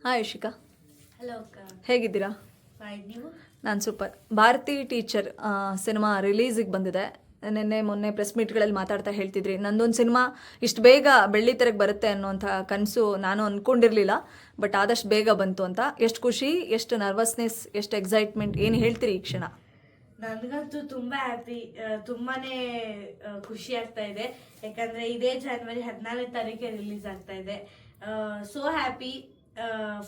Hi Yashika, hello ಅಕ್ಕ, ಹೇಗಿದ್ದೀರಾ? Fine. ನೀವು? ನಾನು ಸೂಪರ್. ಭಾರತಿ ಟೀಚರ್ ಸಿನಿಮಾ ರಿಲೀಸಿಗೆ ಬಂದಿದೆ. ನಿನ್ನೆ ಮೊನ್ನೆ ಪ್ರೆಸ್ ಮೀಟ್ಗಳಲ್ಲಿ ಮಾತಾಡ್ತಾ ಹೇಳ್ತಿದ್ರಿ, ನಂದೊಂದು ಸಿನಿಮಾ ಇಷ್ಟು ಬೇಗ ಬೆಳ್ಳಿ ತೆರೆಗೆ ಬರುತ್ತೆ ಅನ್ನೋಂಥ ಕನಸು ನಾನು ಅಂದ್ಕೊಂಡಿರಲಿಲ್ಲ, ಬಟ್ ಆದಷ್ಟು ಬೇಗ ಬಂತು ಅಂತ. ಎಷ್ಟು ಖುಷಿ, ಎಷ್ಟು ನರ್ವಸ್ನೆಸ್, ಎಷ್ಟು ಎಕ್ಸೈಟ್ಮೆಂಟ್, ಏನು ಹೇಳ್ತೀರಿ ಈ ಕ್ಷಣ? ನನಗಂತೂ ತುಂಬಾ ಹ್ಯಾಪಿ, ತುಂಬಾನೇ ಖುಷಿ ಆಗ್ತಾ ಇದೆ. ಯಾಕಂದ್ರೆ ಇದೇ ಜನವರಿ 14ನೇ ತಾರೀಕಿಗೆ ರಿಲೀಸ್ ಆಗ್ತಾ ಇದೆ. So happy,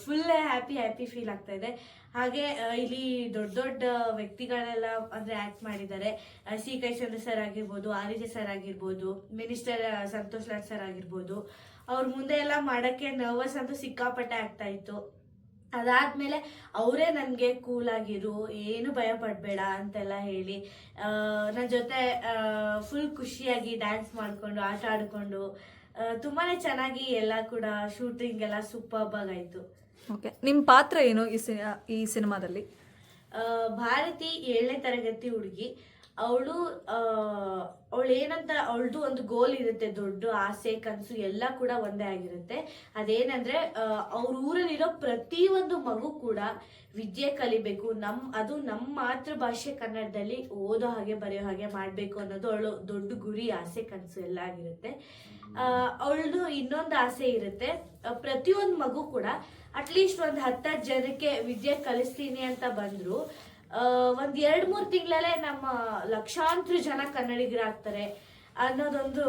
full happy feel ಆಗ್ತಾ ಇದೆ. ಹಾಗೆ ಇಲ್ಲಿ ದೊಡ್ಡ ದೊಡ್ಡ ವ್ಯಕ್ತಿಗಳೆಲ್ಲ ಅಂದ್ರೆ ಆಕ್ಟ್ ಮಾಡಿದ್ದಾರೆ. ಸಿ ಕೈಚಂದ್ರ ಸರ್ ಆಗಿರ್ಬೋದು, ಆರಿಜೆ ಸರ್ ಆಗಿರ್ಬೋದು, ಮಿನಿಸ್ಟರ್ ಸಂತೋಷ್ ಲಾಡ್ ಸರ್ ಆಗಿರ್ಬೋದು. ಅವ್ರ ಮುಂದೆ ಎಲ್ಲ ಮಾಡಕ್ಕೆ ನರ್ವಸ್ ಅಂತೂ ಸಿಕ್ಕಾಪಟ್ಟೆ ಆಗ್ತಾ ಇತ್ತು. ಅದಾದ್ಮೇಲೆ ಅವರೇ ನನಗೆ ಕೂಲ್ ಆಗಿರು, ಏನು ಭಯ ಪಡಬೇಡ ಅಂತೆಲ್ಲ ಹೇಳಿ ನನ್ನ ಜೊತೆ ಫುಲ್ ಖುಷಿಯಾಗಿ ಡ್ಯಾನ್ಸ್ ಮಾಡ್ಕೊಂಡು ಆಟ ಆಡ್ಕೊಂಡು ತುಂಬಾನೇ ಚೆನ್ನಾಗಿ ಎಲ್ಲ ಕೂಡ ಶೂಟಿಂಗ್ ಎಲ್ಲ ಸೂಪರ್ಬ್ ಆಗಾಯ್ತು. ಓಕೆ, ನಿಮ್ಮ ಪಾತ್ರ ಏನು ಈ ಸಿನಿಮಾದಲ್ಲಿ? ಭಾರತಿ 7ನೇ ತರಗತಿ ಹುಡುಗಿ. ಅವಳು ಏನಂತ ಅವಳದು ಒಂದು ಗೋಲ್ ಇರುತ್ತೆ, ದೊಡ್ಡ ಆಸೆ ಕನಸು ಎಲ್ಲ ಕೂಡ ಒಂದೇ ಆಗಿರುತ್ತೆ. ಅದೇನಂದ್ರೆ ಅವ್ರ ಊರಲ್ಲಿರೋ ಪ್ರತಿಯೊಂದು ಮಗು ಕೂಡ ವಿದ್ಯೆ ಕಲಿಬೇಕು, ಅದು ನಮ್ಮ ಮಾತೃಭಾಷೆ ಕನ್ನಡದಲ್ಲಿ ಓದೋ ಹಾಗೆ ಬರೆಯೋ ಹಾಗೆ ಮಾಡಬೇಕು ಅನ್ನೋದು ಅವಳು ದೊಡ್ಡ ಗುರಿ, ಆಸೆ ಕನಸು ಎಲ್ಲ ಆಗಿರುತ್ತೆ. ಅವಳದು ಇನ್ನೊಂದು ಆಸೆ ಇರುತ್ತೆ, ಪ್ರತಿಯೊಂದು ಮಗು ಕೂಡ ಅಟ್ಲೀಸ್ಟ್ ಒಂದು 10 ಜನಕ್ಕೆ ವಿದ್ಯೆ ಕಲಿಸ್ತೀನಿ ಅಂತ ಬಂದ್ರು ಒಂದ್ 2-3 ತಿಂಗಳಲ್ಲೇ ನಮ್ಮ ಲಕ್ಷಾಂತರ ಜನ ಕನ್ನಡಿಗರಾಗ್ತಾರೆ ಅನ್ನೋದೊಂದು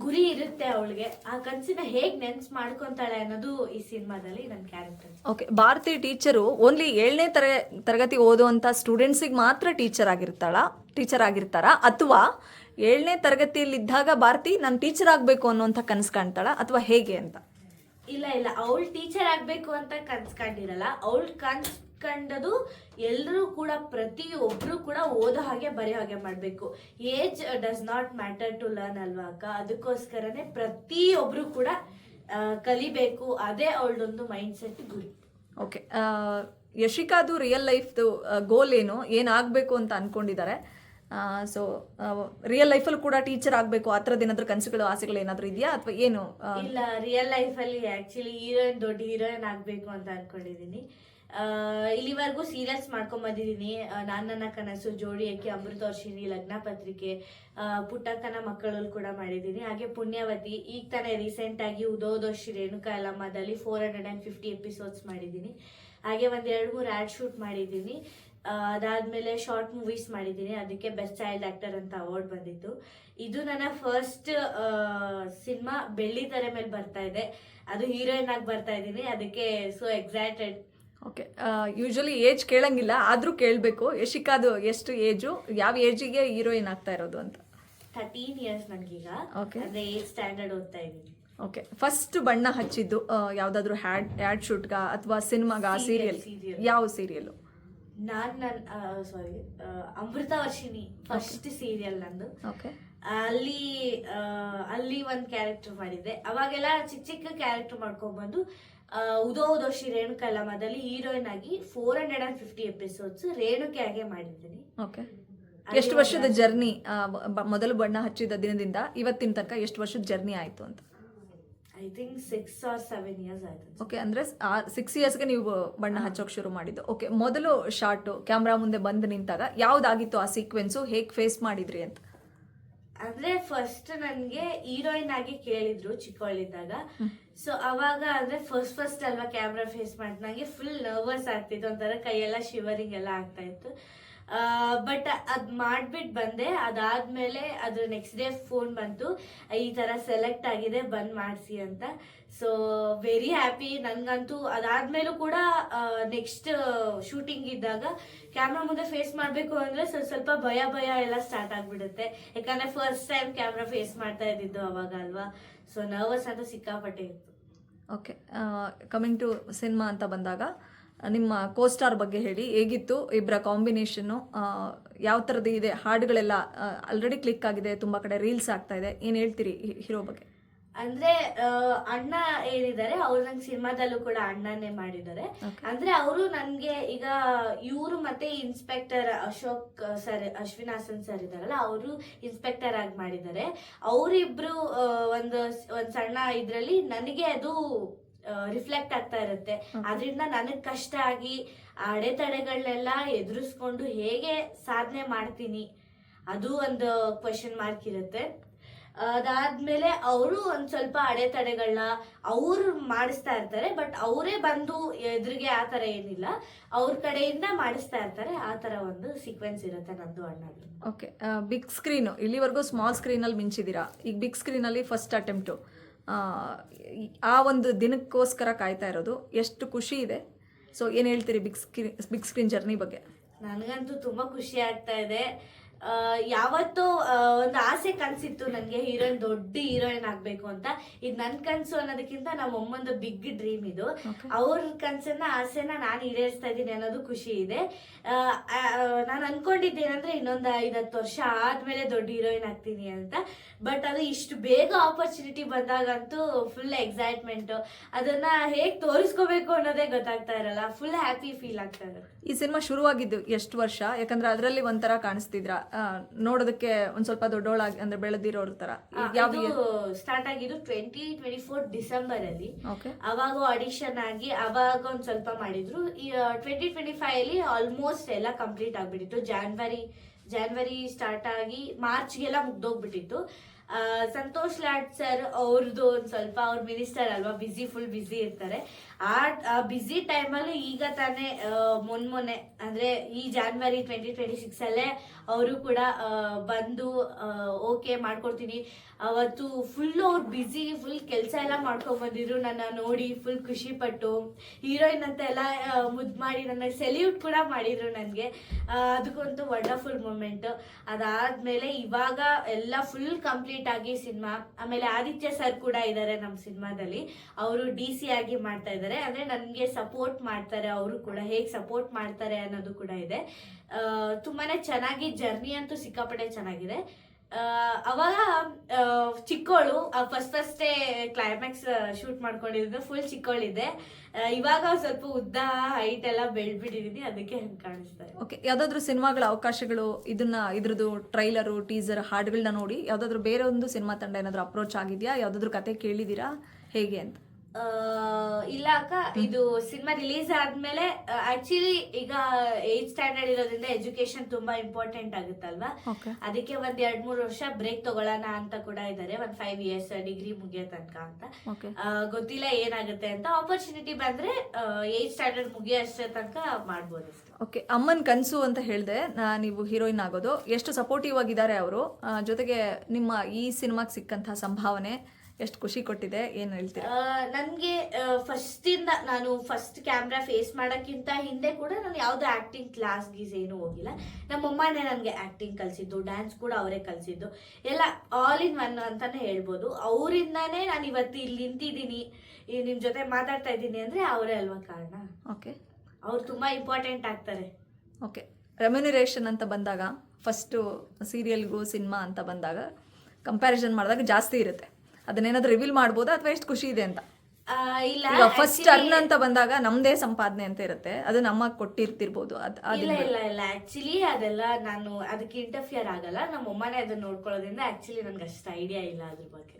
ಗುರಿ ಇರುತ್ತೆ ಅವಳಿಗೆ. ಆ ಕನಸಿನ ಹೇಗ್ ನೆನ್ಸ್ ಮಾಡ್ಕೊಂತಾಳೆ ಅನ್ನೋದು ಈ ಸಿನಿಮಾದಲ್ಲಿ ನನ್ನ character. Okay, Bharathi teacher only 7ನೇ ತರಗತಿ ಓದುವಂಥ ಸ್ಟೂಡೆಂಟ್ಸಿಗೆ ಮಾತ್ರ ಟೀಚರ್ ಆಗಿರ್ತಾರಾ, ಅಥವಾ 7ನೇ ತರಗತಿಯಲ್ಲಿದ್ದಾಗ ಭಾರತಿ ನಾನು ಟೀಚರ್ ಆಗಬೇಕು ಅನ್ನೋಂಥ ಕನಸು ಕಾಣ್ತಾಳ, ಅಥವಾ ಹೇಗೆ ಅಂತ? ಇಲ್ಲ, ಅವಳು ಟೀಚರ್ ಆಗ್ಬೇಕು ಅಂತ ಕನ್ಸ್ಕೊಂಡಿರಲ್ಲ. ಅವಳು ಕನ್ಸ್ಕೊಂಡದು ಎಲ್ಲರೂ ಕೂಡ, ಪ್ರತಿಯೊಬ್ರು ಕೂಡ ಓದೋ ಹಾಗೆ ಬರೆಯೋ ಹಾಗೆ ಮಾಡ್ಬೇಕು. Age does not matter to learn ಅಲ್ವಾ ಅಕ್ಕ? ಅದಕ್ಕೋಸ್ಕರನೇ ಪ್ರತಿಯೊಬ್ರು ಕೂಡ ಕಲಿಬೇಕು, ಅದೇ ಅವಳದೊಂದು ಮೈಂಡ್ ಸೆಟ್, ಗುರಿ. ಓಕೆ, ಯಶಿಕಾದು ರಿಯಲ್ ಲೈಫ್ದು ಗೋಲ್ ಏನಾಗಬೇಕು ಅಂತ ಅನ್ಕೊಂಡಿದ್ದಾರೆ? ಸೊ ರಿಯಲ್ ಲೈಫಲ್ಲಿ ಕೂಡ ಟೀಚರ್ ಆಗಬೇಕು ಆ ಥರದ್ದು ಏನಾದರೂ ಕನಸುಗಳು, ಆಸೆಗಳು ಏನಾದರೂ ಇದೆಯಾ, ಅಥವಾ ಏನು? ಇಲ್ಲ, ರಿಯಲ್ ಲೈಫಲ್ಲಿ ಆ್ಯಕ್ಚುಲಿ ಹೀರೋಯಿನ್, ದೊಡ್ಡ ಹೀರೋಯಿನ್ ಆಗಬೇಕು ಅಂತ ಅನ್ಕೊಂಡಿದ್ದೀನಿ. ಇಲ್ಲಿವರೆಗೂ ಸೀರಿಯಲ್ಸ್ ಮಾಡ್ಕೊಂಡ್ ಬಂದಿದ್ದೀನಿ. ನನ್ನ ಕನಸು, ಜೋಡಿ ಅಕ್ಕಿ, ಅಮೃತವರ್ಷಿಣಿ, ಲಗ್ನ ಪತ್ರಿಕೆ, ಪುಟ್ಟಕ್ಕನ ಮಕ್ಕಳಲ್ಲಿ ಕೂಡ ಮಾಡಿದ್ದೀನಿ. ಹಾಗೆ ಪುಣ್ಯವತಿ, ಈಗ ತಾನೇ ರೀಸೆಂಟ್ ಆಗಿ ಉದೋದೋಶಿ ರೇಣುಕಾ ಯಲ್ಲಮ್ಮದಲ್ಲಿ 450 ಎಪಿಸೋಡ್ಸ್ ಮಾಡಿದ್ದೀನಿ. ಹಾಗೆ ಒಂದ್ 2-3 ಆ್ಯಡ್ ಶೂಟ್ ಮಾಡಿದ್ದೀನಿ. ಅದಾದ್ಮೇಲೆ ಶಾರ್ಟ್ ಮೂವೀಸ್ ಮಾಡಿದ್ದೀನಿ, ಅದಕ್ಕೆ ಬೆಸ್ಟ್ ಚೈಲ್ಡ್ ಆಕ್ಟರ್ ಅಂತ ಅವಾರ್ಡ್ ಬಂದಿತ್ತು. ಇದು ನನ್ನ ಫಸ್ಟ್ ಸಿನಿಮಾ ಬೆಳ್ಳಿ ತೆರೆ ಮೇಲೆ ಬರ್ತಾ ಇದೆ, ಅದು ಹೀರೋಯಿನ್ ಆಗಿ ಬರ್ತಾ ಇದ್ದೀನಿ, ಅದಕ್ಕೆ so excited. Okay, usually age ಕೇಳಂಗಿಲ್ಲ, ಆದರೂ ಕೇಳಬೇಕು, ಯಶಿಕಾದು ಎಷ್ಟು ಏಜು, ಯಾವ ಏಜಿಗೆ ಹೀರೋಯಿನ್ ಆಗ್ತಾ ಇರೋದು ಅಂತ? 13 ಇಯರ್ಸ್ ನನಗೀಗ. ಅಂದ್ರೆ 8th ಸ್ಟ್ಯಾಂಡರ್ಡ್ ಓದ್ತಾ ಇದ್ದೀನಿ. ಓಕೆ, ಫಸ್ಟ್ ಬಣ್ಣ ಹಚ್ಚಿದ್ದು ಯಾವ್ದಾದ್ರು ಹ್ಯಾಡ್ ಶೂಟ್ಗ ಅಥವಾ ಸಿನಿಮಾಗ, ಸೀರಿಯಲ್? ಯಾವ ಸೀರಿಯಲ್? ಸಾರಿ, ಅಮೃತವರ್ಷಿಣಿ ಫಸ್ಟ್ ಸೀರಿಯಲ್ ನಂದು. ಅಲ್ಲಿ ಒಂದ್ ಕ್ಯಾರೆಕ್ಟರ್ ಮಾಡಿದ್ದೆ. ಅವಾಗೆಲ್ಲ ಚಿಕ್ಕ ಕ್ಯಾರೆಕ್ಟರ್ ಮಾಡ್ಕೊಂಡ್ಬಂದು ಉದೋದೋಶಿ ರೇಣುಕಾ ಯಲ್ಲಮ್ಮದಲ್ಲಿ ಹೀರೋಯಿನ್ ಆಗಿ 450 ಎಪಿಸೋಡ್ಸ್ ರೇಣುಕೆ ಆಗಿ ಮಾಡಿದ್ದೀನಿ. ಓಕೆ, ಎಷ್ಟು ವರ್ಷದ ಜರ್ನಿ? ಮೊದಲು ಬಣ್ಣ ಹಚ್ಚಿದ ದಿನದಿಂದ ಇವತ್ತಿನ ತನಕ ಎಷ್ಟು ವರ್ಷದ ಜರ್ನಿ ಆಯ್ತು ಅಂತ? ಐ ಥಿಂಕ್ 6 or 7 years ಆಯ್ತು. ಓಕೆ, ಅಂದ್ರೆ 6 yearsಗೆ ನೀವು ಬಣ್ಣ ಹಚ್ಚೋಕೆ ಶುರು ಮಾಡಿದ್ದು. ಓಕೆ, ಮೊದಲು ಶಾರ್ಟ್ ಕ್ಯಾಮ್ರಾ ಮುಂದೆ ಬಂದು ನಿಂತಾಗ ಯಾವ್ದಾಗಿತ್ತು ಆ ಸೀಕ್ವೆನ್ಸು, ಹೇಗೆ ಫೇಸ್ ಮಾಡಿದ್ರಿ ಅಂತ? ಅಂದ್ರೆ ಫಸ್ಟ್ ನನ್ಗೆ ಹೀರೋಯಿನ್ ಆಗಿ ಕೇಳಿದ್ರು ಚಿಕ್ಕವಳಿದ್ದಾಗ. ಸೊ ಅವಾಗ ಅಂದ್ರೆ ಫಸ್ಟ್ ಅಲ್ವಾ ಕ್ಯಾಮ್ರಾ ಫೇಸ್ ಮಾಡಿ, ನಂಗೆ ಫುಲ್ ನರ್ವಸ್ ಆಗ್ತಿತ್ತು, ಒಂಥರ ಕೈಯೆಲ್ಲ ಶಿವರಿಂಗ್ ಎಲ್ಲ ಆಗ್ತಾ ಇತ್ತು. ಬಟ್ ಅದ್ ಮಾಡ್ಬಿಟ್ಟು ಬಂದೆ. ಅದಾದ್ಮೇಲೆ ಅದ್ರ ನೆಕ್ಸ್ಟ್ ಡೇ ಫೋನ್ ಬಂತು, ಈ ತರ ಸೆಲೆಕ್ಟ್ ಆಗಿದೆ, ಬಂದ್ ಮಾಡಿಸಿ ಅಂತ. ಸೊ ವೆರಿ ಹ್ಯಾಪಿ ನನ್ಗಂತೂ. ಅದಾದ್ಮೇಲೂ ಕೂಡ ನೆಕ್ಸ್ಟ್ ಶೂಟಿಂಗ್ ಇದ್ದಾಗ ಕ್ಯಾಮ್ರಾ ಮುಂದೆ ಫೇಸ್ ಮಾಡ್ಬೇಕು ಅಂದ್ರೆ ಸ್ವಲ್ಪ ಭಯ ಎಲ್ಲ ಸ್ಟಾರ್ಟ್ ಆಗ್ಬಿಡುತ್ತೆ, ಯಾಕಂದ್ರೆ ಫಸ್ಟ್ ಟೈಮ್ ಕ್ಯಾಮ್ರಾ ಫೇಸ್ ಮಾಡ್ತಾ ಇದ್ದಿದ್ದು ಅವಾಗ ಅಲ್ವಾ. ಸೊ ನರ್ವಸ್ ಅಂತ ಸಿಕ್ಕಾಪಟ್ಟೆ ಇತ್ತು. ಓಕೆ, ಕಮಿಂಗ್ ಟು ಸಿನಿಮಾ ಅಂತ ಬಂದಾಗ ನಿಮ್ಮ ಕೋಸ್ಟಾರ್ ಬಗ್ಗೆ ಹೇಳಿ, ಹೇಗಿತ್ತು ಇಬ್ಬರ ಕಾಂಬಿನೇಷನ್ನು, ಯಾವ ಥರದ್ದು ಇದೆ? ಹಾಡುಗಳೆಲ್ಲ ಆಲ್ರೆಡಿ ಕ್ಲಿಕ್ ಆಗಿದೆ, ತುಂಬ ಕಡೆ ರೀಲ್ಸ್ ಆಗ್ತಾ ಇದೆ, ಏನು ಹೇಳ್ತೀರಿ ಹೀರೋ ಬಗ್ಗೆ? ಅಂದ್ರೆ ಅಣ್ಣ ಏನಿದ್ದಾರೆ ಅವ್ರು ನಂಗೆ ಸಿನಿಮಾದಲ್ಲೂ ಕೂಡ ಅಣ್ಣನೇ ಮಾಡಿದ್ದಾರೆ. ಅಂದ್ರೆ ಅವರು ನನ್ಗೆ ಈಗ ಇವರು ಮತ್ತೆ ಇನ್ಸ್ಪೆಕ್ಟರ್ ಅಶೋಕ್ ಸರ್, ಅಶ್ವಿನಾಸನ್ ಸರ್ ಇದಾರಲ್ಲ, ಅವರು ಇನ್ಸ್ಪೆಕ್ಟರ್ ಆಗಿ ಮಾಡಿದ್ದಾರೆ. ಅವರಿಬ್ರು ಒಂದ್ ಸಣ್ಣ ಇದ್ರಲ್ಲಿ ನನಗೆ ಅದು ರಿಫ್ಲೆಕ್ಟ್ ಆಗ್ತಾ ಇರುತ್ತೆ. ಅದರಿಂದ ನನಗೆ ಕಷ್ಟ ಆಗಿ ಆ ಅಡೆತಡೆಗಳನ್ನೆಲ್ಲ ಎದುರಿಸ್ಕೊಂಡು ಹೇಗೆ ಸಾಧನೆ ಮಾಡ್ತೀನಿ ಅದು ಒಂದು ಕ್ವೆಶನ್ ಮಾರ್ಕ್ ಇರುತ್ತೆ. ಅದಾದ್ಮೇಲೆ ಅವರು ಒಂದ್ ಸ್ವಲ್ಪ ಅಡೆತಡೆಗಳನ್ನ ಅವ್ರು ಮಾಡಿಸ್ತಾ ಇರ್ತಾರೆ, ಬಟ್ ಅವರೇ ಬಂದು ಎದುರಿಗೆ ಆ ತರ ಏನಿಲ್ಲ, ಅವ್ರ ಕಡೆಯಿಂದ ಮಾಡಿಸ್ತಾ ಇರ್ತಾರೆ. ಆ ತರ ಒಂದು ಸೀಕ್ವೆನ್ಸ್ ಇರುತ್ತೆ ನಂದು ಅಣ್ಣದು. ಓಕೆ, ಬಿಗ್ ಸ್ಕ್ರೀನು ಇಲ್ಲಿವರೆಗೂ ಸ್ಮಾಲ್ ಸ್ಕ್ರೀನಲ್ಲಿ ಮಿಂಚಿದ್ದೀರಾ, ಈಗ ಬಿಗ್ ಸ್ಕ್ರೀನಲ್ಲಿ ಫಸ್ಟ್ ಅಟೆಂಪ್ಟು, ಆ ಒಂದು ದಿನಕ್ಕೋಸ್ಕರ ಕಾಯ್ತಾ ಇರೋದು, ಎಷ್ಟು ಖುಷಿ ಇದೆ. ಸೊ ಏನು ಹೇಳ್ತೀರಿ ಬಿಗ್ ಸ್ಕ್ರೀನ್ ಜರ್ನಿ ಬಗ್ಗೆ? ನನಗಂತೂ ತುಂಬಾ ಖುಷಿ ಆಗ್ತಾ ಇದೆ. ಯಾವತ್ತೋ ಒಂದು ಆಸೆ ಕನ್ಸಿತ್ತು ನನಗೆ ದೊಡ್ಡ ಹೀರೋಯಿನ್ ಆಗ್ಬೇಕು ಅಂತ. ಇದು ನನ್ನ ಕನ್ಸು ಅನ್ನೋದಕ್ಕಿಂತ ನಮ್ಮ ಅಮ್ಮಂದು ಬಿಗ್ ಡ್ರೀಮ್ ಇದು. ಅವ್ರ ಕನ್ಸನ್ನ ಆಸೆನ ನಾನು ಈಡೇರಿಸ್ತಾ ಇದ್ದೀನಿ ಅನ್ನೋದು ಖುಷಿ ಇದೆ. ನಾನು ಅನ್ಕೊಂಡಿದ್ದೇನಂದ್ರೆ ಇನ್ನೊಂದು 5-10 ವರ್ಷ ಆದ್ಮೇಲೆ ದೊಡ್ಡ ಹೀರೋಯಿನ್ ಆಗ್ತೀನಿ ಅಂತ. ಬಟ್ ಅದು ಇಷ್ಟು ಬೇಗ ಆಪರ್ಚುನಿಟಿ ಬಂದಾಗಂತೂ ಫುಲ್ ಎಕ್ಸೈಟ್ಮೆಂಟ್. ಅದನ್ನ ಹೇಗ್ ತೋರಿಸ್ಕೋಬೇಕು ಅನ್ನೋದೇ ಗೊತ್ತಾಗ್ತಾ ಇರಲ್ಲ. ಫುಲ್ ಹ್ಯಾಪಿ ಫೀಲ್ ಆಗ್ತಾ ಇದೆ. ಈ ಸಿನಿಮಾ ಶುರುವಾಗಿದ್ದು ಎಷ್ಟು ವರ್ಷ? ಯಾಕಂದ್ರೆ ಅದರಲ್ಲಿ ಒಂಥರ ಕಾಣಿಸ್ತಿದ್ರ, ನೋಡೋದಕ್ಕೆ ಒಂದ್ ಸ್ವಲ್ಪ ದೊಡ್ಡೋಳಾಗಿ ಅಂದ್ರೆ ಬೆಳೆದಿರೋರ್ ತರ. ಸ್ಟಾರ್ಟ್ ಆಗಿದ್ದು 2024 ಡಿಸೆಂಬರ್ ಅಲ್ಲಿ. Okay. ಅವಾಗ ಆಡಿಷನ್ ಆಗಿ ಅವಾಗ ಒಂದ್ ಸ್ವಲ್ಪ ಮಾಡಿದ್ರು. 2025 ಅಲ್ಲಿ ಆಲ್ಮೋಸ್ಟ್ ಎಲ್ಲ ಕಂಪ್ಲೀಟ್ ಆಗ್ಬಿಟ್ಟಿತ್ತು. ಜಾನ್ವರಿ ಸ್ಟಾರ್ಟ್ ಆಗಿ ಮಾರ್ಚ್ಗೆಲ್ಲ ಮುಗ್ದೋಗ್ಬಿಟ್ಟಿತ್ತು. ಸಂತೋಷ್ ಲಾಡ್ ಸರ್ ಅವ್ರದ್ದು ಒಂದ್ ಸ್ವಲ್ಪ, ಅವ್ರ ಮಿನಿಸ್ಟರ್ ಅಲ್ವಾ, ಫುಲ್ ಬ್ಯುಸಿ ಇರ್ತಾರೆ. ಆ ಬ್ಯುಸಿ ಟೈಮಲ್ಲಿ ಈಗ ತಾನೇ ಮೊನ್ನೆ ಅಂದ್ರೆ ಈ ಜಾನ್ವರಿ 2026 ಅಲ್ಲೇ ಅವರು ಕೂಡ ಬಂದು ಓಕೆ ಮಾಡ್ಕೊಡ್ತೀನಿ. ಅವತ್ತು ಫುಲ್ ಅವ್ರು ಬ್ಯುಸಿ, ಫುಲ್ ಕೆಲಸ ಎಲ್ಲ ಮಾಡ್ಕೊಂಡ್ ಬಂದಿದ್ರು. ನನ್ನ ನೋಡಿ ಫುಲ್ ಖುಷಿ ಪಟ್ಟು ಹೀರೋಯಿನ್ ಅಂತ ಎಲ್ಲ ಮುದ್ದು ಮಾಡಿ ನನ್ನ ಸೆಲ್ಯೂಟ್ ಕೂಡ ಮಾಡಿದ್ರು ನನಗೆ. ಅದಕ್ಕಂತೂ ವಂಡರ್ಫುಲ್ ಮೂಮೆಂಟ್. ಅದಾದ್ಮೇಲೆ ಇವಾಗ ಎಲ್ಲ ಫುಲ್ ಕಂಪ್ಲೀಟ್ ಆಗಿ ಸಿನಿಮಾ. ಆಮೇಲೆ ಆದಿತ್ಯ ಸರ್ ಕೂಡ ಇದ್ದಾರೆ ನಮ್ಮ ಸಿನಿಮಾದಲ್ಲಿ. ಅವರು DC ಆಗಿ ಮಾಡ್ತಾ ಇದ್ದಾರೆ. ಅಂದ್ರೆ ನನ್ಗೆ ಸಪೋರ್ಟ್ ಮಾಡ್ತಾರೆ. ಅವರು ಕೂಡ ಹೇಗ್ ಸಪೋರ್ಟ್ ಮಾಡ್ತಾರೆ ಅನ್ನೋದು ಕೂಡ ಇದೆ. ತುಂಬಾನೇ ಚೆನ್ನಾಗಿ ಜರ್ನಿ ಅಂತೂ ಸಿಕ್ಕಾಪಟ್ಟೆ ಚೆನ್ನಾಗಿದೆ. ಅವಾಗ ಚಿಕ್ಕೋಳು ಫಸ್ಟೇ ಕ್ಲೈಮ್ಯಾಕ್ಸ್ ಶೂಟ್ ಮಾಡ್ಕೊಂಡಿದ್ದು ಫುಲ್ ಚಿಕ್ಕೋಳಿದೆ. ಇವಾಗ ಸ್ವಲ್ಪ ಉದ್ದ ಹೈಟ್ ಎಲ್ಲ ಬೆಳ್ಬಿಟ್ಟಿದೀನಿ, ಅದಕ್ಕೆ ಹಂಗೆ ಕಾಣಿಸ್ತಾ ಇದೆ. ಓಕೆ, ಯಾವ್ದಾದ್ರು ಸಿನಿಮಾಗಳ ಅವಕಾಶಗಳು ಇದ್ರದ್ದು ಟ್ರೈಲರು, ಟೀಸರ್, ಹಾಡುಗಳನ್ನ ನೋಡಿ ಯಾವ್ದಾದ್ರು ಬೇರೆ ಒಂದು ಸಿನಿಮಾ ತಂಡ ಏನಾದ್ರು ಅಪ್ರೋಚ್ ಆಗಿದ್ಯಾ? ಯಾವ್ದಾದ್ರು ಕತೆ ಕೇಳಿದೀರಾ ಹೇಗೆ ಅಂತ? ಇಲ್ಲ ಅಕ್ಕ, ಇದು ಸಿನಿಮಾ ರಿಲೀಸ್ ಆದ್ಮೇಲೆ ಆಕ್ಚುಲಿ ಈಗ 8th ಸ್ಟ್ಯಾಂಡರ್ಡ್ ಇರೋದ್ರಿಂದ ಎಜುಕೇಶನ್ ತುಂಬಾ ಇಂಪಾರ್ಟೆಂಟ್ ಆಗುತ್ತಲ್ವಾ. ಅದಕ್ಕೆ 1-2-3 ವರ್ಷ ಬ್ರೇಕ್ ತಗೊಳ್ಳೋಣ ಅಂತ ಕೂಡ ಇದ್ದಾರೆ. 5 years ಡಿಗ್ರಿ ಮುಗಿಯೋ ತನಕ ಅಂತ. ಗೊತ್ತಿಲ್ಲ ಏನಾಗುತ್ತೆ ಅಂತ. ಆಪರ್ಚುನಿಟಿ ಬಂದ್ರೆ 8th ಸ್ಟ್ಯಾಂಡರ್ಡ್ ಮುಗಿಯೋ ಅಷ್ಟೇ ತನಕ ಮಾಡ್ಬೋದು. ಓಕೆ, ಅಮ್ಮನ್ ಕನ್ಸು ಅಂತ ಹೇಳಿದೆ, ನೀವು ಹೀರೋಯಿನ್ ಆಗೋದು. ಎಷ್ಟು ಸಪೋರ್ಟಿವ್ ಆಗಿದ್ದಾರೆ ಅವರು, ಜೊತೆಗೆ ನಿಮ್ಮ ಈ ಸಿನಿಮಾಗೆ ಸಿಕ್ಕಂತಹ ಸಂಭಾವನೆ ಎಷ್ಟು ಖುಷಿ ಕೊಟ್ಟಿದೆ, ಏನ್ ಹೇಳ್ತೀರಾ? ನನ್ಗೆ ನಾನು ಫಸ್ಟ್ ಕ್ಯಾಮ್ರಾ ಫೇಸ್ ಮಾಡಕ್ಕಿಂತ ಹಿಂದೆ ಕೂಡ ನಾನು ಯಾವ್ದು ಆಕ್ಟಿಂಗ್ ಕ್ಲಾಸ್ ಗೀಸ್ ಏನು ಹೋಗಿಲ್ಲ. ನಮ್ಮಮ್ಮನೇ ನನ್ಗೆ ಆಕ್ಟಿಂಗ್ ಕಲ್ಸಿದ್ದು, ಡ್ಯಾನ್ಸ್ ಕೂಡ ಅವರೇ ಕಲ್ಸಿದ್ದು, ಎಲ್ಲ ಆಲ್ ಇನ್ ಒನ್ ಅಂತಾನೆ ಹೇಳ್ಬೋದು. ಅವರಿಂದಾನೇ ನಾನು ಇವತ್ತು ಇಲ್ಲಿ ನಿಂತಿದ್ದೀನಿ, ನಿಮ್ ಜೊತೆ ಮಾತಾಡ್ತಾ ಇದ್ದೀನಿ ಅಂದ್ರೆ ಅವರೇ ಅಲ್ವಾ ಕಾರಣ. ಓಕೆ, ಅವ್ರು ತುಂಬಾ ಇಂಪಾರ್ಟೆಂಟ್ ಆಗ್ತಾರೆ. ಓಕೆ, ರೆಮ್ಯುನರೇಷನ್ ಅಂತ ಬಂದಾಗ, ಫಸ್ಟ್ ಸೀರಿಯಲ್ಗೂ ಸಿನಿಮಾ ಅಂತ ಬಂದಾಗ ಕಂಪ್ಯಾರಿಸನ್ ಮಾಡಿದಾಗ ಜಾಸ್ತಿ ಇರುತ್ತೆ. ಅದನ್ನೇನಾದ್ರೂ ರಿವೀಲ್ ಮಾಡ್ಬೋದಾ, ಅಥವಾ ಎಷ್ಟು ಖುಷಿ ಇದೆ ಅಂತ? ಇಲ್ಲ, ಫಸ್ಟ್ ಅರ್ನ್ ಅಂತ ಬಂದಾಗ ನಮ್ದೇ ಸಂಪಾದನೆ ಅಂತ ಇರುತ್ತೆ, ಅದು ನಮ್ಮ ಕೊಟ್ಟಿರ್ತಿರ್ಬೋದು. ಇಲ್ಲ ಆಕ್ಚುಲಿ ಅದೆಲ್ಲ ನಾನು ಅದಕ್ಕೆ ಇಂಟರ್ಫಿಯರ್ ಆಗಲ್ಲ. ನಮ್ಮ ಅಮ್ಮನೇ ಅದನ್ನ ನೋಡ್ಕೊಳ್ಳೋದ್ರಿಂದ ಆಕ್ಚುಲಿ ನನ್ಗೆ ಅಷ್ಟು ಐಡಿಯಾ ಇಲ್ಲ ಅದ್ರ ಬಗ್ಗೆ.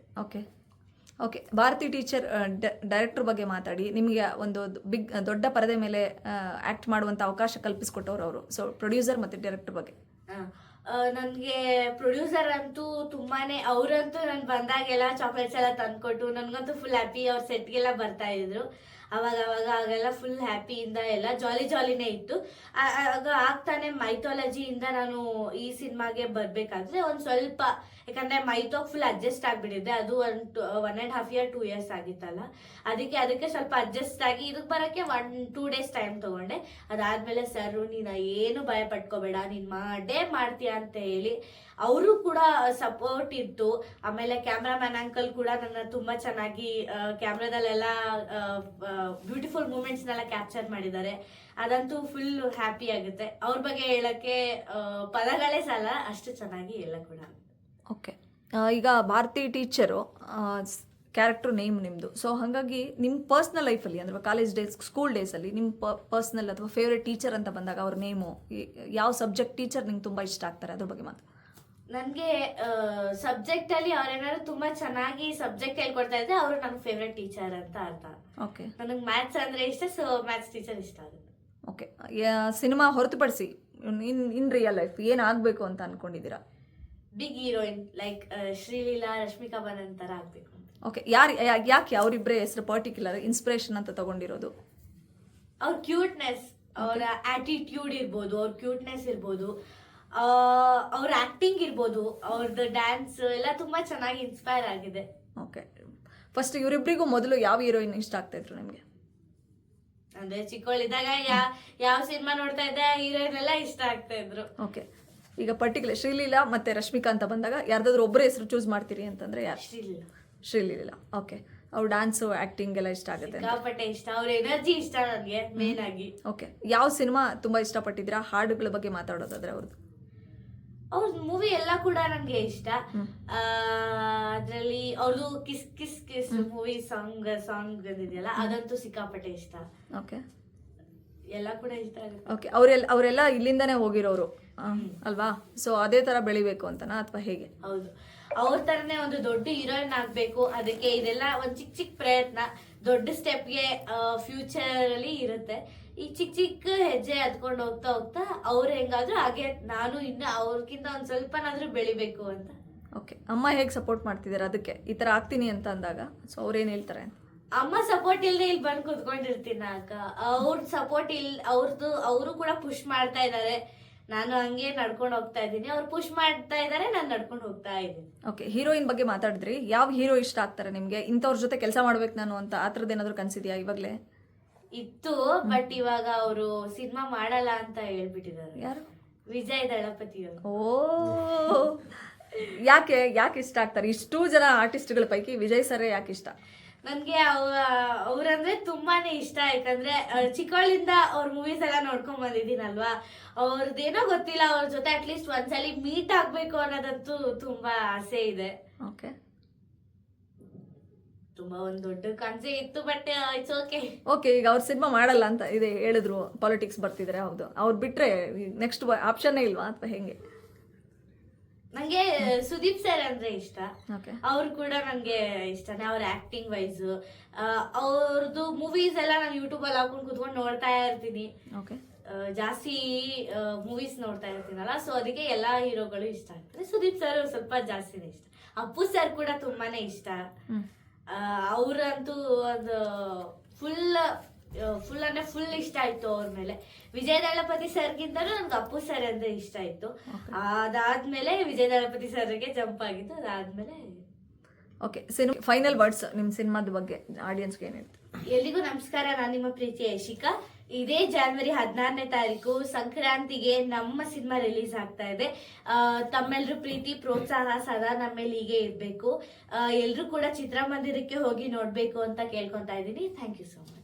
ಓಕೆ, ಭಾರತಿ ಟೀಚರ್ ಡೈರೆಕ್ಟರ್ ಬಗ್ಗೆ ಮಾತಾಡಿ. ನಿಮಗೆ ಒಂದು ದೊಡ್ಡ ಪರದೆ ಮೇಲೆ ಆಕ್ಟ್ ಮಾಡುವಂತ ಅವಕಾಶ ಕಲ್ಪಿಸ್ಕೊಟ್ಟವ್ರು ಅವರು. ಸೊ ಪ್ರೊಡ್ಯೂಸರ್ ಮತ್ತೆ ಡೈರೆಕ್ಟರ್ ಬಗ್ಗೆ. ನನ್ಗೆ ಪ್ರೊಡ್ಯೂಸರ್ ಅಂತೂ ತುಂಬಾನೇ, ಅವರಂತೂ ನನ್ ಬಂದಾಗೆಲ್ಲ ಚಾಕ್ಲೇಟ್ಸ್ ಎಲ್ಲ ತಂದ್ಕೊಟ್ಟು ನನ್ಗಂತೂ ಫುಲ್ ಹ್ಯಾಪಿ. ಅವ್ರ ಸೆಟ್ಗೆಲ್ಲ ಬರ್ತಾ ಇದ್ರು ಆಗೆಲ್ಲ ಫುಲ್ ಹ್ಯಾಪಿಯಿಂದ ಎಲ್ಲ ಜಾಲಿನೇ ಇತ್ತು. ಆಗ ಆಗ್ತಾನೆ ಮೈಥಾಲಜಿಯಿಂದ ನಾನು ಈ ಸಿನಿಮಾಗೆ ಬರ್ಬೇಕಾದ್ರೆ ಒಂದ್ ಸ್ವಲ್ಪ, ಯಾಕಂದ್ರೆ ಮೈಥೋಗ್ ಫುಲ್ ಅಡ್ಜಸ್ಟ್ ಆಗ್ಬಿಟ್ಟಿದೆ. ಅದು 1.5 year 2 years ಆಗಿತ್ತಲ್ಲ, ಅದಕ್ಕೆ ಸ್ವಲ್ಪ ಅಡ್ಜಸ್ಟ್ ಆಗಿ ಇದಕ್ಕೆ ಬರಕ್ಕೆ 1-2 days ಟೈಮ್ ತಗೊಂಡೆ. ಅದಾದ್ಮೇಲೆ ಸರ್, ನೀನು ಏನು ಭಯ ಪಟ್ಕೋಬೇಡ, ನೀನ್ ಮಾಡೇ ಮಾಡ್ತೀಯ ಅಂತ ಹೇಳಿ ಅವರು ಕೂಡ ಸಪೋರ್ಟ್ ಇತ್ತು. ಆಮೇಲೆ ಕ್ಯಾಮ್ರಾಮನ್ ಅಂಕಲ್ ಕೂಡ ನನ್ನ ತುಂಬಾ ಚೆನ್ನಾಗಿ ಕ್ಯಾಮ್ರಾದಲ್ಲೆಲ್ಲ ಬ್ಯೂಟಿಫುಲ್ ಮೂಮೆಂಟ್ಸ್ನೆಲ್ಲ ಕ್ಯಾಪ್ಚರ್ ಮಾಡಿದ್ದಾರೆ. ಅದಂತೂ ಫುಲ್ ಹ್ಯಾಪಿ ಆಗುತ್ತೆ. ಅವ್ರ ಬಗ್ಗೆ ಹೇಳಕ್ಕೆ ಪದಗಳೇ ಸಾಲ, ಅಷ್ಟು ಚೆನ್ನಾಗಿ ಎಲ್ಲ ಕೂಡ. ಓಕೆ, ಈಗ ಭಾರತಿ ಟೀಚರು ಕ್ಯಾರೆಕ್ಟರ್ ನೇಮ್ ನಿಮ್ಮದು. ಸೊ ಹಾಗಾಗಿ ನಿಮ್ಮ ಪರ್ಸ್ನಲ್ ಲೈಫಲ್ಲಿ, ಅಂದರೆ ಕಾಲೇಜ್ ಡೇಸ್, ಸ್ಕೂಲ್ ಡೇಸಲ್ಲಿ ನಿಮ್ಮ ಪರ್ಸ್ನಲ್ ಅಥವಾ ಫೇವ್ರೆಟ್ ಟೀಚರ್ ಅಂತ ಬಂದಾಗ ಅವ್ರ ನೇಮು, ಯಾವ ಸಬ್ಜೆಕ್ಟ್ ಟೀಚರ್ ನಿಂಗೆ ತುಂಬ ಇಷ್ಟ ಆಗ್ತಾರೆ, ಅದ್ರ ಬಗ್ಗೆ ಮಾತು. ನನಗೆ ಸಬ್ಜೆಕ್ಟ್ ಅಲ್ಲಿ ಅವ್ರೇನಾದ್ರು ತುಂಬಾ ಚೆನ್ನಾಗಿ ಸಬ್ಜೆಕ್ಟ್ ಹೇಳ್ಕೊಡ್ತಾ ಇದ್ರೆ ಅವರು ನನ್ನ ಫೇವ್ರೆಟ್ ಟೀಚರ್ ಅಂತ ಅರ್ಥ. ಓಕೆ ನನಗೆ ಮ್ಯಾಥ್ಸ್ ಅಂದ್ರೆ ಇಷ್ಟ, ಸೊ ಮ್ಯಾಥ್ಸ್ ಟೀಚರ್ ಇಷ್ಟ ಆಗುತ್ತೆ. ಓಕೆ, ಸಿನಿಮಾ ಹೊರತುಪಡಿಸಿ ಇನ್ ರಿಯಲ್ ಲೈಫ್ ಏನಾಗಬೇಕು ಅಂತ ಅನ್ಕೊಂಡಿದ್ದೀರಾ? Big heroine like Sreeleela, Rashmika Mandanna ತರ ಆಗ್ಬೇಕು ಅಂತ. ಓಕೆ, ಯಾಕೆ ಅವರಿಬ್ಬರೇ ಹೆಸರು ಪರ್ಟಿಕ್ಯುಲರ್ ಇನ್ಸ್ಪಿರೇಷನ್ ಅಂತ ತಗೊಂಡಿರೋದು? ಅವ್ರ ಕ್ಯೂಟ್ನೆಸ್, ಅವರ ಆಟಿಟ್ಯೂಡ್ ಇರ್ಬೋದು, ಅವ್ರ ಕ್ಯೂಟ್ನೆಸ್ ಇರ್ಬೋದು, ಅವ್ರ ಆಕ್ಟಿಂಗ್ ಇರ್ಬೋದು, ಅವ್ರದ್ದು ಡ್ಯಾನ್ಸ್ ಎಲ್ಲ ತುಂಬಾ ಚೆನ್ನಾಗಿ ಇನ್ಸ್ಪೈರ್ ಆಗಿದೆ. ಓಕೆ, ಫಸ್ಟ್ ಇವರಿಬ್ಬರಿಗೂ ಮೊದಲು ಯಾವ ಹೀರೋಯಿನ್ ಇಷ್ಟ ಆಗ್ತಾ ಇದ್ರು ನಿಮಗೆ? ಅಂದ್ರೆ ಚಿಕ್ಕವಳಿದ್ದಾಗ ಯಾವ ಸಿನಿಮಾ ನೋಡ್ತಾ ಇದ್ದೆ ಹೀರೋಯಿನ್ ಎಲ್ಲ ಇಷ್ಟ ಆಗ್ತಾ ಇದ್ರು. ಓಕೆ, ಈಗ ಪರ್ಟಿಕ್ಯುಲರ್ ಶ್ರೀಲೀಲಾ ಮತ್ತೆ ರಶ್ಮಿಕಾ ಅಂತ ಬಂದಾಗ ಯಾರ್ದಾದ್ರು ಒಬ್ಬರೇ ಹೆಸರು ಚೂಸ್ ಮಾಡ್ತೀರಿ ಅಂತಂದ್ರೆ ಯಾರು? ಶ್ರೀಲೀಲಾ. ಶ್ರೀಲೀಲಾ. ಓಕೆ, ಅವ್ರ ಡ್ಯಾನ್ಸು ಆಕ್ಟಿಂಗ್ ಎಲ್ಲ ಇಷ್ಟ ಆಗುತ್ತೆ? ಸಿಕ್ಕಾಪಟ್ಟೆ ಇಷ್ಟ, ಅವ್ರ ಎನರ್ಜಿ ಇಷ್ಟ ನನಗೆ ಮೇನ್ ಆಗಿ. ಓಕೆ, ಯಾವ ಸಿನಿಮಾ ತುಂಬಾ ಇಷ್ಟಪಟ್ಟಿದ್ದೀರಾ? ಹಾಡುಗಳ ಬಗ್ಗೆ ಮಾತಾಡೋದಾದ್ರೆ ಅವ್ರದ್ದು? ಅವ್ರ ಮೂವಿ ಎಲ್ಲ ಕೂಡ ನಂಗೆ ಇಷ್ಟ. ಅದ್ರಲ್ಲಿ ಅವ್ರದ್ದು kiss kiss kiss movie song ಇದೆಯಲ್ಲ ಅದಂತೂ ಸಿಕ್ಕಾಪಟ್ಟೆ ಇಷ್ಟ. ಓಕೆ, ಎಲ್ಲ ಕೂಡ ಇಷ್ಟ ಆಗುತ್ತೆ. ಓಕೆ, ಅವರೆಲ್ಲ ಇಲ್ಲಿಂದಾನೇ ಹೋಗಿರೋರು ಅಲ್ವಾ? ಸೊ ಅದೇ ತರ ಬೆಳಿಬೇಕು ಅಂತನಾ ಅಥವಾ ಹೇಗೆ? ಹೌದು, ಅವ್ರ ತರನೇ ಒಂದು ದೊಡ್ಡ ಹೀರೋಯಿನ್ ಆಗ್ಬೇಕು. ಅದಕ್ಕೆ ಇದೆಲ್ಲ ಒಂದ್ ಚಿಕ್ಕ ಚಿಕ್ಕ ಪ್ರಯತ್ನ, ದೊಡ್ಡ ಸ್ಟೆಪ್ಗೆ ಫ್ಯೂಚರ್ ಅಲ್ಲಿ ಇರುತ್ತೆ. ಈ ಚಿಕ್ಕ ಚಿಕ್ಕ ಹೆಜ್ಜೆ ಹತ್ಕೊಂಡು ಹೋಗ್ತಾ ಹೋಗ್ತಾ ಅವ್ರು ಹೆಂಗಾದ್ರೂ ಹಾಗೆ ನಾನು ಇನ್ನು ಅವ್ರಿಗಿಂತ ಒಂದ್ ಸ್ವಲ್ಪನಾದ್ರೂ ಬೆಳಿಬೇಕು ಅಂತ. ಓಕೆ, ಅಮ್ಮ ಹೇಗೆ ಸಪೋರ್ಟ್ ಮಾಡ್ತಿದ್ದಾರೆ ಅದಕ್ಕೆ ಈ ತರ ಆಗ್ತೀನಿ ಅಂತ ಅಂದಾಗ? ಸೊ ಅವ್ರೇನ್ ಹೇಳ್ತಾರೆ? ಅಮ್ಮ ಸಪೋರ್ಟ್ ಇಲ್ಲದೆ ಇಲ್ಲಿ ಬಂದು ಕುತ್ಕೊಂಡಿರ್ತೀನಿ ಅಕ್ಕ. ಅವ್ರ ಸಪೋರ್ಟ್ ಅವರು ಕೂಡ ಪುಷ್ ಮಾಡ್ತಾ ಇದ್ದಾರೆ. ನಾನು ಹಂಗೆ ನಡ್ಕೊಂಡು ಹೋಗ್ತಾ ಇದ್ದೀನಿ, ಅವ್ರು ಪುಷ್ ಮಾಡ್ತಾ ಇದ್ದಾರೆ, ನಾನು ನಡ್ಕೊಂಡು ಹೋಗ್ತಾ ಇದ್ದೀನಿ. ಓಕೆ, ಹೀರೋಯಿನ್ ಬಗ್ಗೆ ಮಾತಾಡಿದ್ರಿ. ಯಾವ ಹೀರೋ ಇಷ್ಟ ಆಗ್ತಾರೆ ನಿಮ್ಗೆ? ಇಂಥವ್ರ ಜೊತೆ ಕೆಲಸ ಮಾಡ್ಬೇಕು ನಾನು ಅಂತ ಆ ಥರದ್ದು ಏನಾದ್ರು ಕನ್ಸಿದ್ಯಾ ಇವಾಗಲೇ? ಇತ್ತು, ಬಟ್ ಇವಾಗ ಅವರು ಸಿನಿಮಾ ಮಾಡಲ್ಲ ಅಂತ ಹೇಳ್ಬಿಟ್ಟಿದ್ದಾರೆ. ಯಾರು? ವಿಜಯ್ ದಳಪತಿ ಅವರು. ಓ, ಯಾಕೆ ಇಷ್ಟ ಆಗ್ತಾರೆ? ಇಷ್ಟೂ ಜನ ಆರ್ಟಿಸ್ಟ್ಗಳ ಪೈಕಿ ವಿಜಯ್ ಸರ್ ಯಾಕೆ ಇಷ್ಟ? ನನ್ಗೆ ಅವ್ರಂದ್ರೆ ತುಂಬಾನೇ ಇಷ್ಟ. ಯಾಕಂದ್ರೆ ಚಿಕ್ಕವಳಿಂದ ಅವ್ರ ಮೂವೀಸ್ ಎಲ್ಲ ನೋಡ್ಕೊಂಡ್ ಬಂದಿದ್ದೀನಲ್ವಾ, ಅವ್ರದ್ದೇನೋ ಗೊತ್ತಿಲ್ಲ, ಅವ್ರ ಜೊತೆ ಅಟ್ಲೀಸ್ಟ್ ಒಂದ್ಸಲಿ ಮೀಟ್ ಆಗ್ಬೇಕು ಅನ್ನೋದಂತೂ ತುಂಬಾ ಆಸೆ ಇದೆ. ಓಕೆ, ತುಂಬಾ ಒಂದ್ ದೊಡ್ಡ ಕನ್ಸೆ ಇತ್ತು, ಬಟ್ ಇಟ್ಸ್ ಓಕೆ. ಓಕೆ, ಈಗ ಅವ್ರ ಸಿನಿಮಾ ಮಾಡಲ್ಲ ಅಂತ ಇದೆ ಹೇಳಿದ್ರು, ಪಾಲಿಟಿಕ್ಸ್ ಬರ್ತಿದ್ರೆ. ಹೌದು, ಅವ್ರು ಬಿಟ್ರೆ ನೆಕ್ಸ್ಟ್ ಆಪ್ಷನ್ನೇ ಇಲ್ವಾ ಅಥವಾ ಹೆಂಗೆ? ನಂಗೆ ಸುದೀಪ್ ಸರ್ ಅಂದ್ರೆ ಇಷ್ಟ. ಓಕೆ, ಅವ್ರು ಕೂಡ ನಂಗೆ ಇಷ್ಟನೇ. ಅವ್ರ ಆಕ್ಟಿಂಗ್ ವೈಸ್ ಅವ್ರದ್ದು ಮೂವೀಸ್ ಎಲ್ಲ ನಾನು ಯೂಟ್ಯೂಬ್ ಅಲ್ಲಿ ಹಾಕೊಂಡು ಕುತ್ಕೊಂಡು ನೋಡ್ತಾ ಇರ್ತೀನಿ. ಓಕೆ, ಜಾಸ್ತಿ ಮೂವೀಸ್ ನೋಡ್ತಾ ಇರ್ತೀನಲ್ಲ, ಸೊ ಅದಕ್ಕೆ ಎಲ್ಲಾ ಹೀರೋಗಳು ಇಷ್ಟ ಆಗ್ತಾರೆ. ಸುದೀಪ್ ಸರ್ ಸ್ವಲ್ಪ ಜಾಸ್ತಿನೇ ಇಷ್ಟ. ಅಪ್ಪು ಸರ್ ಕೂಡ ತುಂಬಾನೇ ಇಷ್ಟ. ಅವ್ರಂತೂ ಒಂದು ಫುಲ್ ಅಂದ್ರೆ ಫುಲ್ ಇಷ್ಟ ಆಯ್ತು ಅವ್ರ ಮೇಲೆ. ವಿಜಯ್ ದಳಪತಿ ಸರ್ಗಿಂತಲೂ ನನ್ಗೆ ಅಪ್ಪು ಸರ್ ಅಂದ್ರೆ ಇಷ್ಟ ಆಯ್ತು. ಅದಾದ್ಮೇಲೆ ವಿಜಯ್ ದಳಪತಿ ಸರ್ಗೆ ಜಂಪ್ ಆಗಿತ್ತು. ಅದಾದ್ಮೇಲೆ ಓಕೆ, ಫೈನಲ್ ವರ್ಡ್ಸ್ ನಿಮ್ ಸಿನಿಮಾದ ಬಗ್ಗೆ ಆಡಿಯನ್ಸ್ಗೆ ಏನ್ ಹೇಳ್ತೀವಿ? ಎಲ್ಲಿಗೂ ನಮಸ್ಕಾರ, ನಾನು ನಿಮ್ಮ ಪ್ರೀತಿಯ ಯಶಿಕಾ. ಇದೇ ಜನವರಿ 16ನೇ ತಾರೀಕು ಸಂಕ್ರಾಂತಿಗೆ ನಮ್ಮ ಸಿನಿಮಾ ರಿಲೀಸ್ ಆಗ್ತಾ ಇದೆ. ತಮ್ಮೆಲ್ಲರೂ ಪ್ರೀತಿ ಪ್ರೋತ್ಸಾಹ ಸದಾ ನಮ್ಮ ಮೇಲೆ ಹೀಗೆ ಇರಬೇಕು. ಎಲ್ಲರೂ ಕೂಡ ಚಿತ್ರಮಂದಿರಕ್ಕೆ ಹೋಗಿ ನೋಡ್ಬೇಕು ಅಂತ ಕೇಳ್ಕೊತಾ ಇದ್ದೀನಿ. Thank you so much.